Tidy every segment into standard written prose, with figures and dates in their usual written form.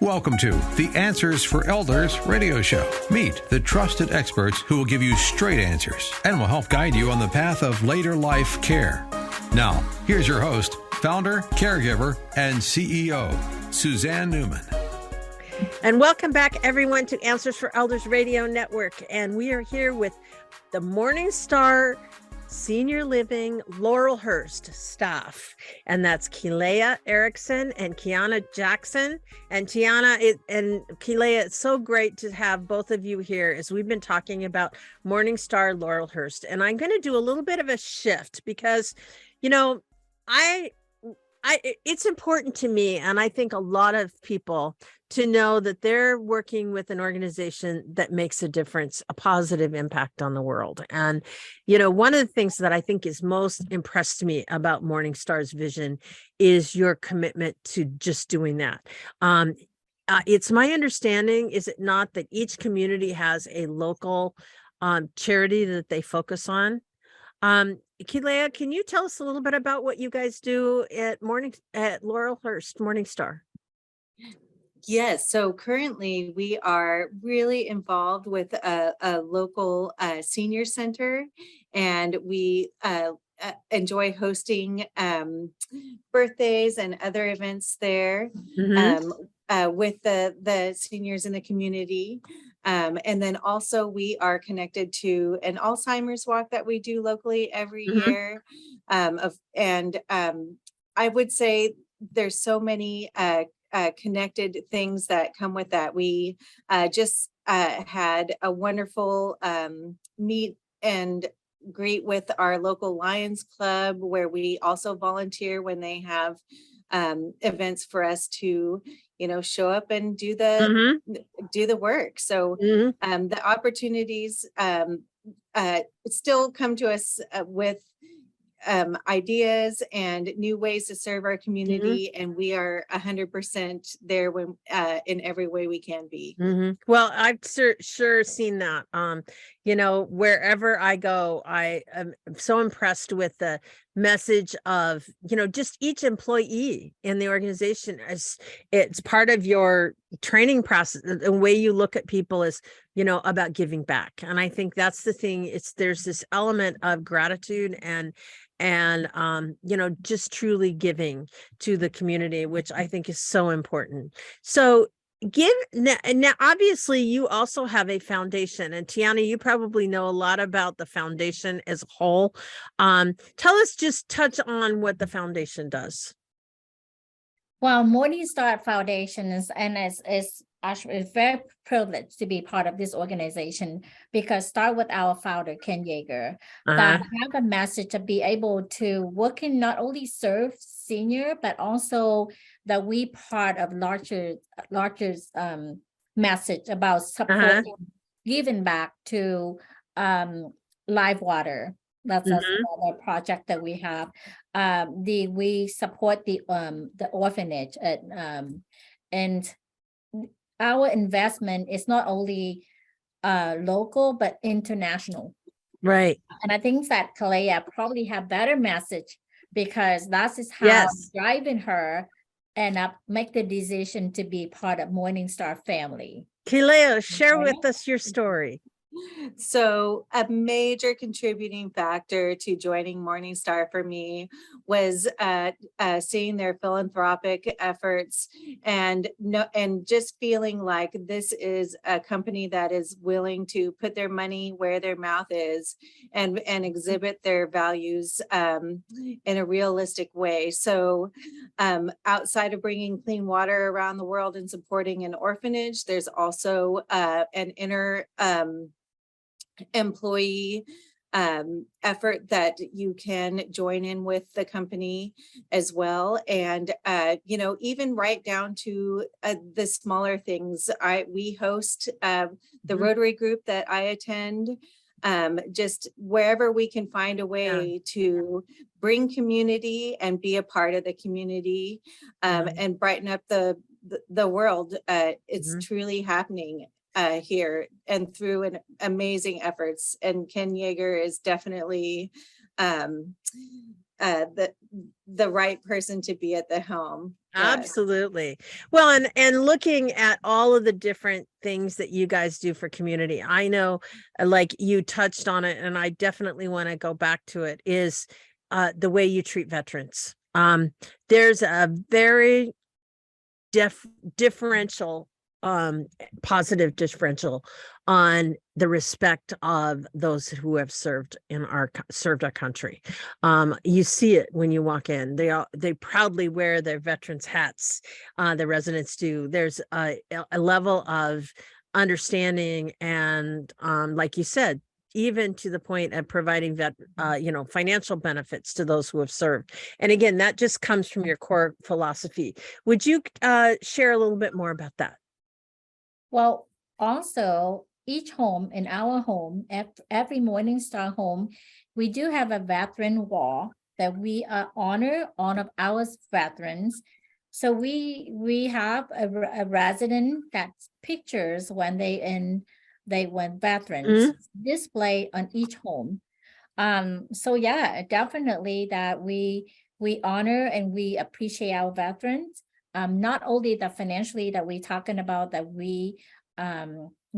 Welcome to the Answers for Elders radio show. Meet the trusted experts who will give you straight answers and will help guide you on the path of later life care. Now, here's your host, founder, caregiver, and CEO, Suzanne Newman. And welcome back, everyone, to Answers for Elders Radio Network. And we are here with the MorningStar Senior Living Laurelhurst staff, and that's Kelaiah Erickson and Tiana Jackson. And Tiana and Kelaiah, it's so great to have both of you here as we've been talking about MorningStar Laurelhurst. And I'm going to do a little bit of a shift because, you know, it's important to me, and I think a lot of people, to know that they're working with an organization that makes a difference, a positive impact on the world. And, you know, one of the things that I think is most impressed me about MorningStar's vision is your commitment to just doing that. It's my understanding, is it not, that each community has a local charity that they focus on? Kelaiah, can you tell us a little bit about what you guys do at Laurelhurst MorningStar? Yes, so currently we are really involved with a local senior center, and we enjoy hosting birthdays and other events there with the seniors in the community. And then also we are connected to an Alzheimer's walk that we do locally every year. I would say there's so many connected things that come with that. We just had a wonderful meet and greet with our local Lions Club, where we also volunteer when they have events for us to, you know, show up and do the work. So the opportunities still come to us with ideas and new ways to serve our community, and we are 100% there when in every way we can be. Well, I've sure seen that. You know, wherever I go, I am so impressed with the message of, you know, just each employee in the organization, as it's part of your training process. The way you look at people is, you know, about giving back. And I think that's the thing. There's this element of gratitude and you know, just truly giving to the community, which I think is so important. So now obviously you also have a foundation, and Tiana, you probably know a lot about the foundation as a whole. Tell us, just touch on what the foundation does. Well, MorningStar Foundation is actually very privileged to be part of this organization, because start with our founder, Ken Yeager, that have a message to be able to work in not only serve senior, but also that we part of larger message about supporting, giving back to live water. That's another project that we have. We support the orphanage and our investment is not only local but international. Right. And I think that Kelaiah probably have better message, because that is how driving her and make the decision to be part of MorningStar family. Kelaiah, share with us your story. So a major contributing factor to joining MorningStar for me was seeing their philanthropic efforts and just feeling like this is a company that is willing to put their money where their mouth is and exhibit their values in a realistic way. So outside of bringing clean water around the world and supporting an orphanage, there's also an inner employee effort that you can join in with the company as well. And you know, even right down to the smaller things. We host the Rotary group that I attend, just wherever we can find a way to bring community and be a part of the community, and brighten up the world. It's truly happening here, and through an amazing efforts. And Ken Yeager is definitely the right person to be at the home. Yes. Absolutely. Well, and looking at all of the different things that you guys do for community, I know, like you touched on it, and I definitely want to go back to it, is the way you treat veterans. There's a very differential, positive differential on the respect of those who have served our country. You see it when you walk in. They proudly wear their veterans hats. The residents do. There's a level of understanding and, like you said, even to the point of providing financial benefits to those who have served. And again, that just comes from your core philosophy. Would you share a little bit more about that? Well, also each home, in our home, every MorningStar home, we do have a veteran wall that we honor all of our veterans. So we have a resident that's pictures when they went veterans display on each home. So yeah, definitely that we honor and we appreciate our veterans. Not only that financially that we talking about that we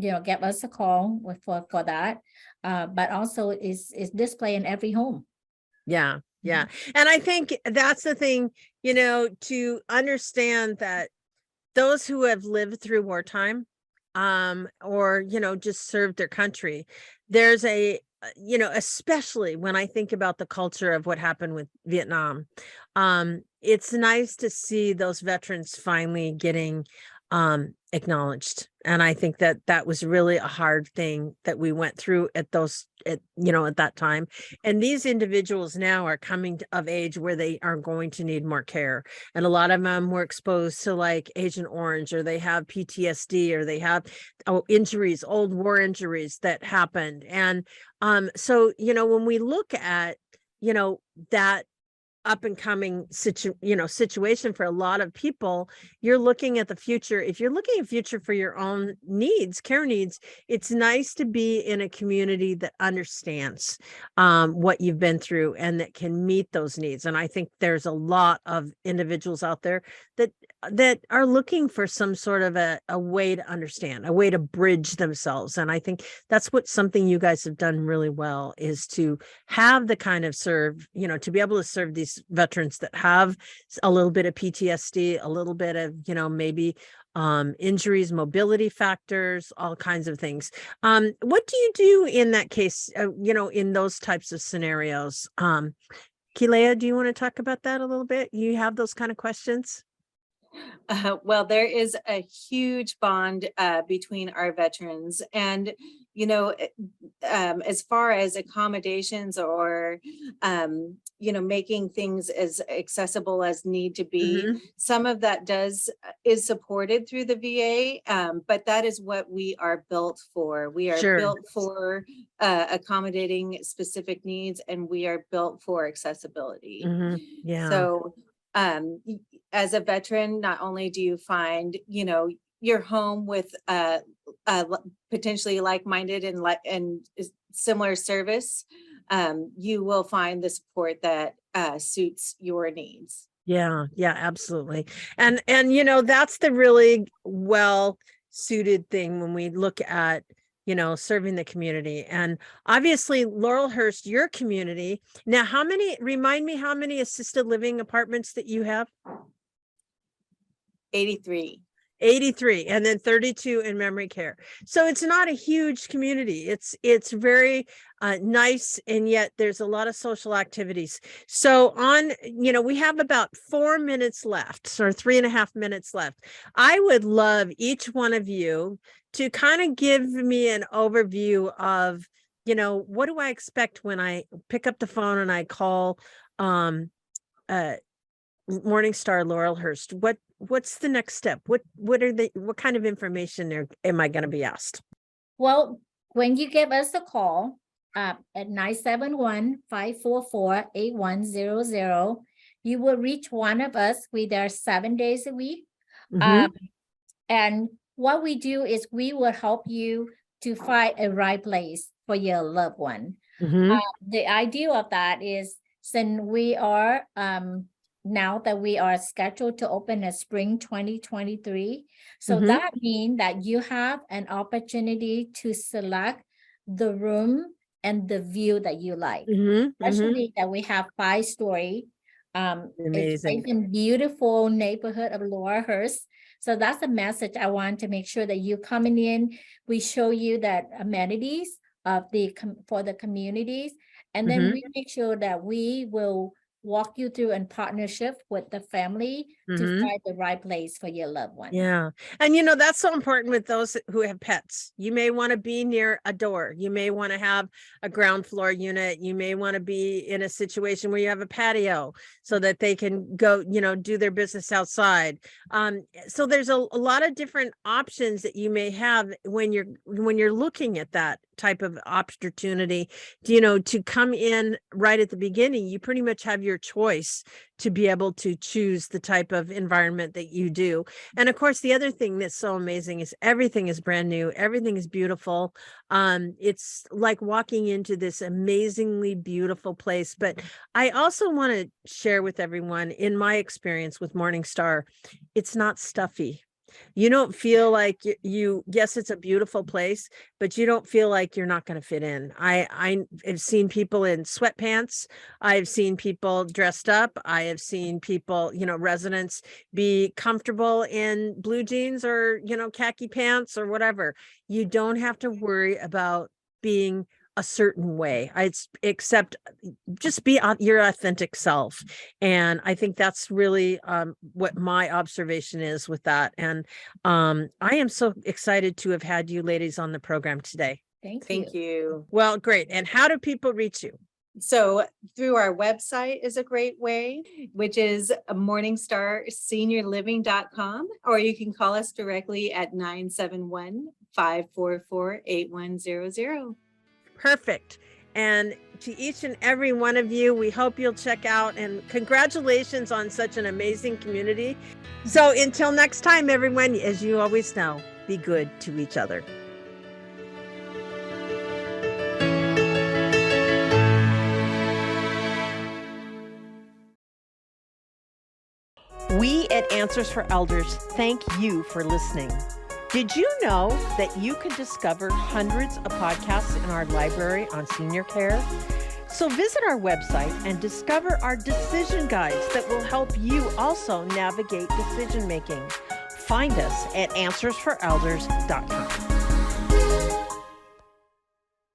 give us a call for that, but also is display in every home. Yeah. Yeah. And I think that's the thing, to understand that those who have lived through wartime, or, just served their country, there's especially when I think about the culture of what happened with Vietnam, it's nice to see those veterans finally getting acknowledged. And I think that was really a hard thing that we went through at that time. And these individuals now are coming of age where they are going to need more care. And a lot of them were exposed to like Agent Orange, or they have PTSD, or they have injuries, old war injuries that happened. And so, when we look at, that up and coming situation for a lot of people, you're looking at the future. If you're looking at future for your own care needs, it's nice to be in a community that understands what you've been through and that can meet those needs. And I think there's a lot of individuals out there that are looking for some sort of a way to understand, a way to bridge themselves. And I think that's something you guys have done really well, is to have the kind of to be able to serve these veterans that have a little bit of PTSD, a little bit of, maybe injuries, mobility factors, all kinds of things. What do you do in that case, in those types of scenarios? Kelaiah, do you want to talk about that a little bit? You have those kind of questions? Well, there is a huge bond between our veterans, and as far as accommodations or making things as accessible as need to be, some of that is supported through the VA, but that is what we are built for. We are built for accommodating specific needs, and we are built for accessibility. Yeah. So as a veteran, not only do you find, your home with potentially like-minded and similar service, you will find the support that suits your needs. Yeah, absolutely. And that's the really well suited thing when we look at serving the community. And obviously Laurelhurst, your community now, remind me how many assisted living apartments that you have? 83, and then 32 in memory care. So it's not a huge community. It's very nice, and yet there's a lot of social activities. So we have about 4 minutes left, or 3.5 minutes left. I would love each one of you to kind of give me an overview of, what do I expect when I pick up the phone and I call MorningStar Laurelhurst? What's the next step? What kind of information am I going to be asked? Well, when you give us a call at 971-544-8100, you will reach one of us. We there 7 days a week. And what we do is we will help you to find a right place for your loved one. The idea of that is since we are now that we are scheduled to open in spring 2023. So Mhm. that means that you have an opportunity to select the room and the view that you like. Mhm, mhm. Especially that we have 5-story. It's Amazing. right in beautiful neighborhood of Laurelhurst. So that's the message I want to make sure that you coming in. We show you that amenities of for the communities, and then Mhm, we make sure that we will walk you through in partnership with the family to mhm. find the right place for your loved one. Yeah. And you know, that's so important with those who have pets. You may want to be near a door. You may want to have a ground floor unit. You may want to be in a situation where you have a patio so that they can go, you know, do their business outside. So there's a lot of different options that you may have when you're looking at that type of opportunity, you know, to come in right at the beginning. You pretty much have your choice to be able to choose the type of environment that you do. And of course, the other thing that's so amazing is everything is brand new. Everything is beautiful. It's like walking into this amazingly beautiful place. But I also want to share with everyone, in my experience with MorningStar, it's not stuffy. You don't feel like yes, it's a beautiful place, but you don't feel like you're not going to fit in. I've seen people in sweatpants. I've seen people dressed up. I have seen people, you know, residents be comfortable in blue jeans or, you know, khaki pants or whatever. You don't have to worry about being a certain way. Except just be your authentic self. And I think that's really what my observation is with that. And I am so excited to have had you ladies on the program today. Thank you. Well, great. And how do people reach you? So through our website is a great way, which is morningstarseniorliving.com, or you can call us directly at 971-544-8100. Perfect. And to each and every one of you, we hope you'll check out, and congratulations on such an amazing community. So until next time, everyone, as you always know, be good to each other. We at Answers for Elders thank you for listening. Did you know that you can discover hundreds of podcasts in our library on senior care? So visit our website and discover our decision guides that will help you also navigate decision making. Find us at answersforelders.com.